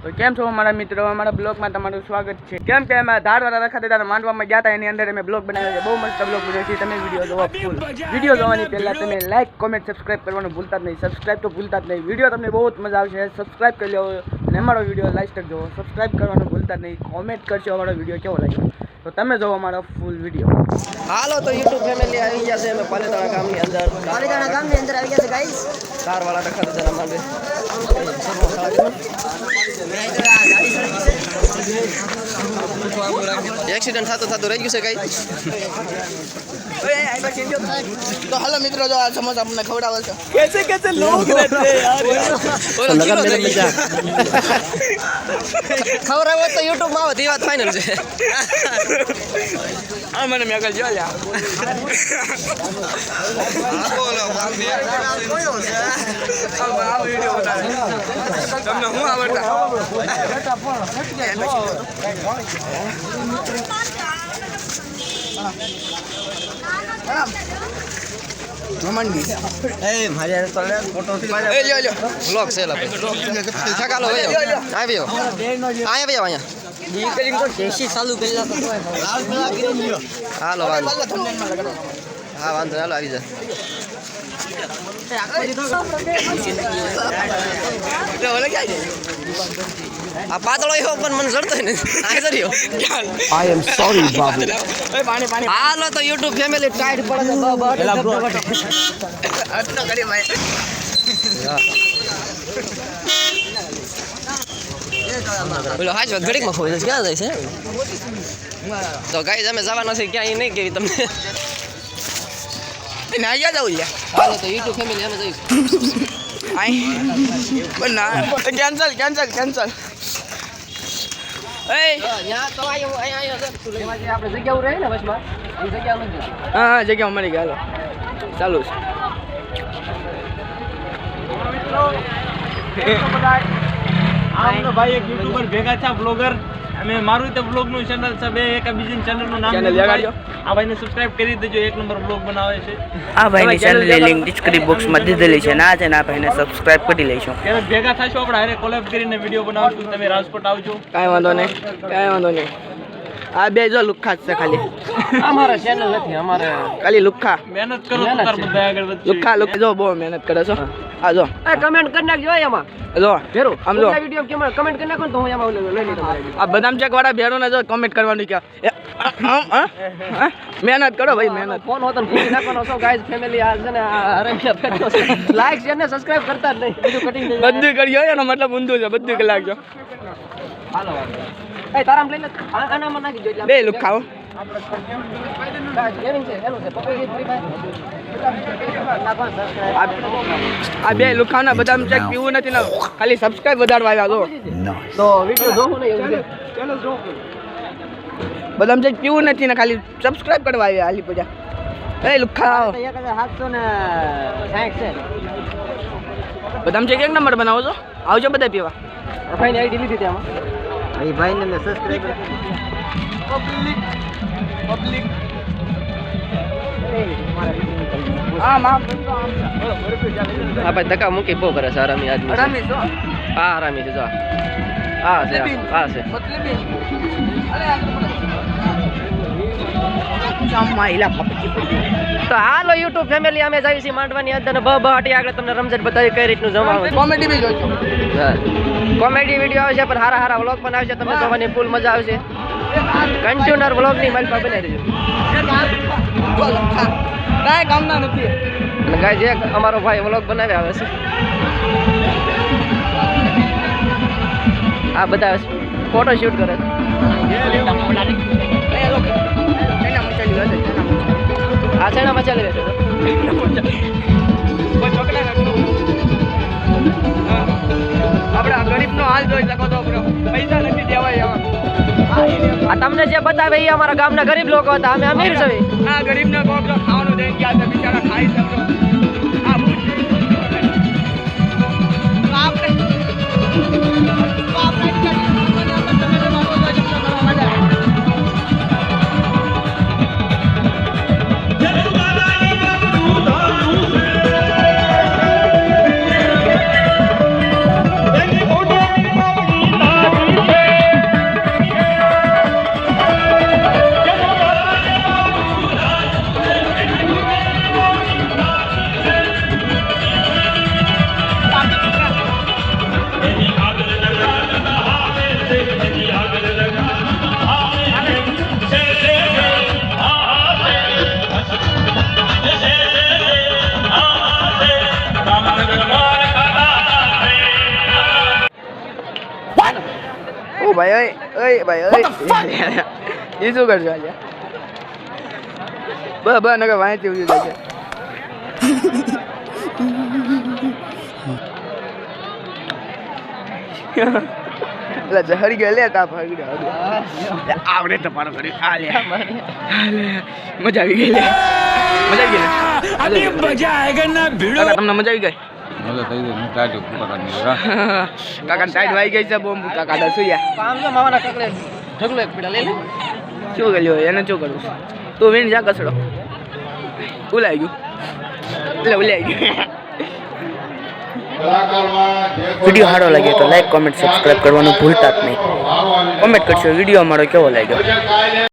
તો કેમ છો અમારા મિત્રો, અમારા બ્લોગમાં તમારું સ્વાગત છે। કેમ કે અમે ધારવાળા રખાતે ત્યારે માંડવામાં ગયા હતા, એની અંદર અમે બ્લોગ બનાવ્યો છે। બહુ મસ્ત બ્લોગ બનાવ્યો છે, તમે વિડીયો જોવા ફૂલ। વિડીયો જોવાની પહેલાં તમે લાઈક કોમેન્ટ સબસ્ક્રાઈબ કરવાનું ભૂલતા જ નહીં। સબસ્ક્રાઈબ તો ભૂલતા જ નહીં, વિડીયો તમને બહુ જ મજા આવશે। સબસ્ક્રાઈબ કરી લો અને અમારો વિડીયો લાઈક કરજો, સબસ્ક્રાઈબ કરવાનું ભૂલતા જ નહીં। કોમેન્ટ કરજો અમારો વિડીયો કેવો લાગ્યો, તો તમે જોવો અમારો ફૂલ વિડીયો। હાલો તો યુટ્યુબ ફેમિલી આવી ગયા છે, અમે પાલીતાણા ગામની અંદર આવી ગયા છે ગાઈસ। ધારવાળા રખાતે ત્યારે અમારે એક્સિડન્ટ થતો રહી ગયું છે ગાઈસ। તો હાલો મિત્રો, જો આ સમોસા અમને ખવડાવે છે। कैसे कैसे लोग रहते हैं यार। ખવડાવો તો યુટ્યુબ માં આવે, વાત ફાઇનલ છે। આ મને મેં જો લ્યા તમને હું આવડતા બ્લોગ છે લા ચાલો આવ્યો અહીંયા ચાલુ કરી હાલો હા વાંધો હાલો આવી જાય। આ પાતળો એવો પણ મને જડતો નથી। આઈ એમ સોરી બાબુ। હાલો તો યુટ્યુબ ફેમિલી ટાઈટ પડે બોલો હાજ વાત ઘડીકમાં ખોઈ ક્યાં જાય છે? તો ગાઈસ અમે જવાના છે ક્યાંય નહીં કેવી તમને અહીંયા જાવ લ્યા। હાલો તો યુટ્યુબ ફેમિલી અમે જઈશું। ના કેન્સલ કેન્સલ કેન્સલ। આપણે જગ્યાઓ રહી ને બસમાં એ જગ્યા નથી। હા જગ્યા મળી ગયા, ચાલુ છે। ભાઈ એક યુટ્યુબર ભેગા છે, બ્લોગર। અમે મારું તો બ્લોગ નું ચેનલ છે, બે એક બીજી ચેનલ નું નામ લગાડજો। આ ભાઈને સબસ્ક્રાઇબ કરી દેજો, એક નંબર બ્લોગ બનાવે છે। આ ભાઈની ચેનલની લિંક ડિસ્ક્રિપ્શન બોક્સમાં દીધેલી છે, ના છે ના ભાઈને સબસ્ક્રાઇબ કરી લઈશું। ત્યારે ભેગા થશો આપણે હારે કોલેબ કરીને વિડીયો બનાવશું, તમે રાજકોટ આવજો। કાંઈ વાંધો નહીં, કાંઈ વાંધો નહીં। આ બે જો લુખ્ખા છે ખાલી, અમારા ચેનલ નથી, અમારે ખાલી લુખ્ખા મહેનત કરો તો તાર બધા આગળ વધશે। લુખ્ખા લુખ્ખા જો બહુ મહેનત કરે છો। આ જો કમેન્ટ કરી નાખજો એમાં, જો આમ જો વિડીયો કેમ કમેન્ટ કરી નાખો તો હું એમાં લઈ લઈ આ બદામ ચેક વાળા ભેરો ને જો કમેન્ટ કરવાનું કે મહેનત કરો ભાઈ, મહેનત। ફોન હોતો ને ફોન નાખવાનો છો ગાઈસ ફેમિલી આ છે ને હરમિયા ફેટો છે। લાઈક શેર ને સબસ્ક્રાઇબ કરતા જ નહીં, બધું કટિંગ થઈ બધું કર્યો એનો મતલબ ઊંધું છે, બધું કલાક જો હાલો એ તારામ લઈ લે આનામાં નાખી દો એટલે બે લુખ્ખાઓ। ગેમિંગ છે હેલો છે પકડી ફ્રી આ બે લુખ્ખાઓના બદામ ચેક પીવું નથી ને ખાલી સબસ્ક્રાઇબ વધારવા આવ્યા જો। તો વિડિયો જોવું ને એવું છે ચેનલ જો બદામ ચેક પીવું નથી ને ખાલી સબસ્ક્રાઇબ કરવા આવ્યા હાલી પજા। એ લુખ્ખાઓ 1760 છે બદામ ચેક એક નંબર બનાવો છો, આવજો બધા પીવા। ભાઈને આઈડી લીધી હતી આમાં, એ ભાઈને મેં સબસ્ક્રાઇબ પબ્લિક હા માં હા ભાઈ ધક્કા મૂકી બહુ કરે છે આરામી આદમી રમી છો હા આરામી છે જો હા છે હા છે તો હાલો યુટ્યુબ ફેમિલી અમે જઈએ છીએ માંડવાની અંદર ને બહાટી આગળ તમને રમઝટ બતાવી કઈ રીતનું જમવાનું। કોમેડી બી જોજો, કોમેડી વિડીયો આવશે પણ સારા સારા વ્લોગ પણ આવશે, તમને જોવાની ફૂલ મજા આવશે। કન્ટિન્યુઅર વ્લોગની મારી પાસે બનાવી દેજો। કાંઈ કામના નથી અને ગાઈસ એક અમારો ભાઈ વ્લોગ બનાવી આવે છે, આ બધા ફોટો શૂટ કરે છે। આ ચેનામાં ચાલી રહેશે આપણા ગરીબનો હાલ જોઈ શકો છો, પૈસા નથી દેવાય એમાં। આ તમને જે બતાવે એ અમારા ગામના ગરીબ લોકો હતા, અમે અમીર છીએ। આ ગરીબને કોક ખાવાનું દઈને ગયા છે, બિચારા ખાઈ શકજો। ઓ ભાઈ ઓય ભાઈ ઓય એ શું કરજો આજે બસ નકર વાંચી ઉડી જશે એટલે જહરી ગયો લે તાપ હરી ગયો આવડે તમારો કરી આ લે મજા આવી ગઈ લે મજા આવી ગઈ અભી મજા આયેગા ના ભીડો તમને મજા આવી ગઈ મજા થઈ ગઈ ટાઈટ પૂરા કરી કાકા ટાઈટ વાઈ ગઈ છે બોમ્બ કાકા દા સુયા કામ તો માવાના ઢગલો એક પીડા લઈ લે શું કર્યું એને શું કરું તું વીણ જા કસડો ઉલાઈ ગયું એટલે ઉલાઈ ગયું વિડીયો સારો લાગ્યો તો લાઈક કોમેન્ટ સબસ્ક્રાઇબ કરવાનું ભૂલતા જ નહીં કોમેન્ટ કરશો વિડીયો અમારો કેવો લાગ્યો